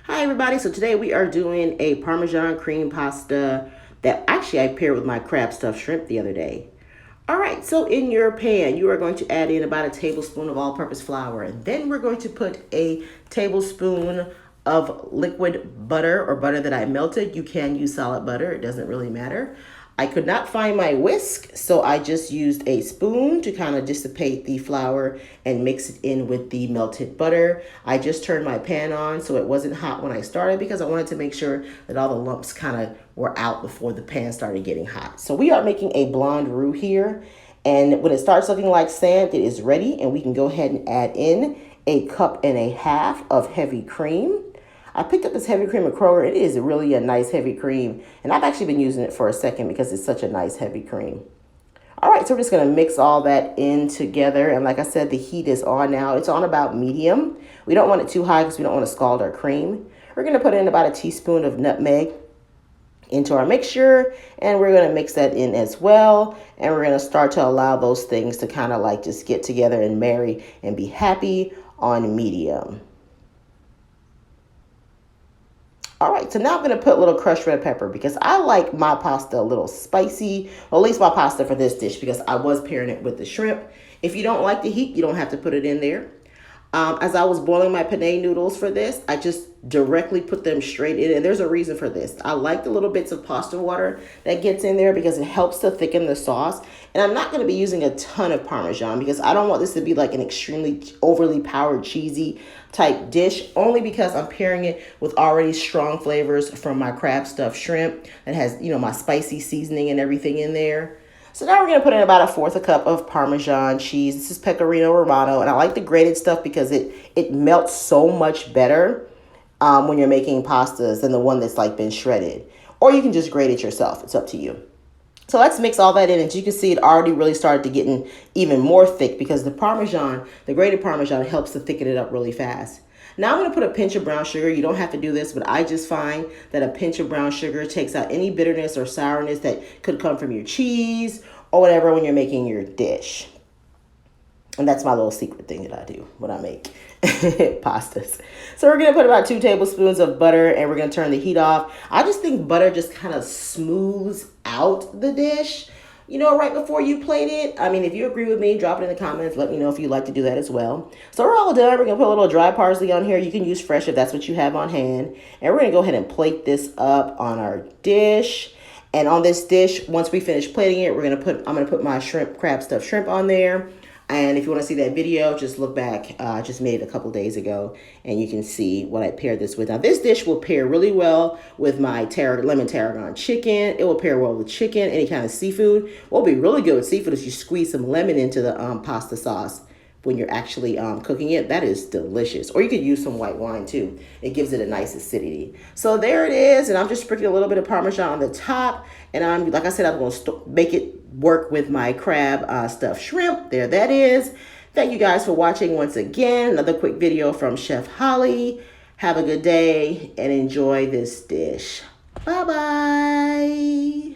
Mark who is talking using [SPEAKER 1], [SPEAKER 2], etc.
[SPEAKER 1] Hi everybody, so today we are doing a Parmesan cream pasta that actually I paired with my crab stuffed shrimp the other day. All right, so in your pan, you are going to add in about a tablespoon of all-purpose flour, and then we're going to put a tablespoon of liquid butter or butter that I melted. You can use solid butter, it doesn't really matter. I could not find my whisk, so I just used a spoon to kind of dissipate the flour and mix it in with the melted butter. I just turned my pan on so it wasn't hot when I started because I wanted to make sure that all the lumps kind of were out before the pan started getting hot. So we are making a blonde roux here, and when it starts looking like sand, it is ready, and we can go ahead and add in a cup and a half of heavy cream. I picked up this heavy cream at Kroger. It is really a nice heavy cream, and I've actually been using it for a second because it's such a nice heavy cream. All right, so we're just gonna mix all that in together, and like I said, the heat is on now. It's on about medium. We don't want it too high because we don't want to scald our cream. We're gonna put in about a teaspoon of nutmeg into our mixture, and we're going to mix that in as well, and we're going to start to allow those things to kind of like just get together and marry and be happy on medium. All right, so now I'm going to put a little crushed red pepper because I like my pasta a little spicy, or at least my pasta for this dish, because I was pairing it with the shrimp. If you don't like the heat, you don't have to put it in there. As I was boiling my penne noodles for this, I just directly put them straight in. And there's a reason for this. I like the little bits of pasta water that gets in there because it helps to thicken the sauce. And I'm not going to be using a ton of Parmesan because I don't want this to be like an extremely overly powered cheesy type dish, only because I'm pairing it with already strong flavors from my crab stuffed shrimp that has, my spicy seasoning and everything in there. So now we're going to put in about a fourth a cup of Parmesan cheese. This is Pecorino Romano, and I like the grated stuff because it melts so much better when you're making pastas than the one that's like been shredded. Or you can just grate it yourself. It's up to you. So let's mix all that in. As you can see, it already really started to get even more thick because the grated Parmesan helps to thicken it up really fast. Now I'm going to put a pinch of brown sugar. You don't have to do this, but I just find that a pinch of brown sugar takes out any bitterness or sourness that could come from your cheese or whatever when you're making your dish. And that's my little secret thing that I do when I make pastas. So we're going to put about 2 tablespoons of butter, and we're going to turn the heat off. I just think butter just kind of smooths out the dish, right before you plate it. I mean, if you agree with me, drop it in the comments. Let me know if you'd like to do that as well. So we're all done. We're going to put a little dry parsley on here. You can use fresh if that's what you have on hand. And we're going to go ahead and plate this up on our dish. And on this dish, once we finish plating it, I'm going to put my crab stuffed shrimp on there. And if you want to see that video, just look back. I just made it a couple days ago, and you can see what I paired this with. Now, this dish will pair really well with my lemon tarragon chicken. It will pair well with chicken, any kind of seafood. What will be really good with seafood is you squeeze some lemon into the pasta sauce when you're actually cooking it. That is delicious. Or you could use some white wine too. It gives it a nice acidity. So there it is, and I'm just sprinkling a little bit of Parmesan on the top. And like I said, I'm going to make it work with my crab stuffed shrimp. There that is. Thank you guys for watching once again. Another quick video from Chef Holly. Have a good day and enjoy this dish. Bye-bye.